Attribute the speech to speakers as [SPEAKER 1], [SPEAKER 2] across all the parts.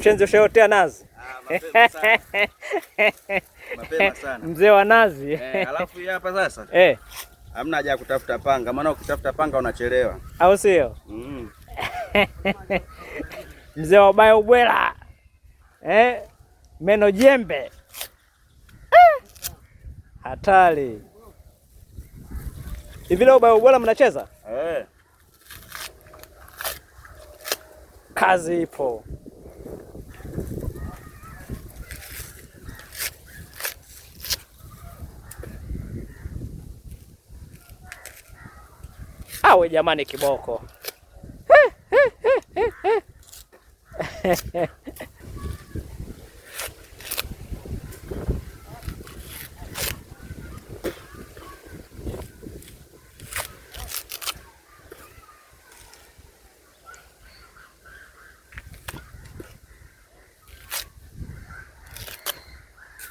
[SPEAKER 1] Mshenzi ushaotea nazi?
[SPEAKER 2] Mapema sana. Mapema sana.
[SPEAKER 1] Mzee wa nazi.
[SPEAKER 2] Alafu hapa sasa. Hamna haja ya kutafuta panga, maana ukitafuta panga unachelewa.
[SPEAKER 1] Au sio? Mzee wa ubaya ubwela. Meno jembe. Hatari. Hivi leo ubaya ubwela mnacheza? Kazi ipo. Awe jamani kiboko.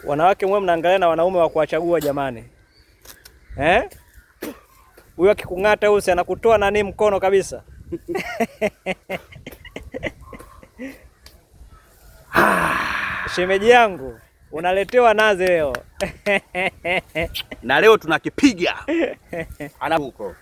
[SPEAKER 1] Wanawake mwe mnaangalia na wanaume wa kuwachagua jamani. Huyo akikung'ata huyo anakutoa nani mkono kabisa. Shemeji yangu, unaletewa nazi leo.
[SPEAKER 2] Na leo tunakipiga. Ana huko.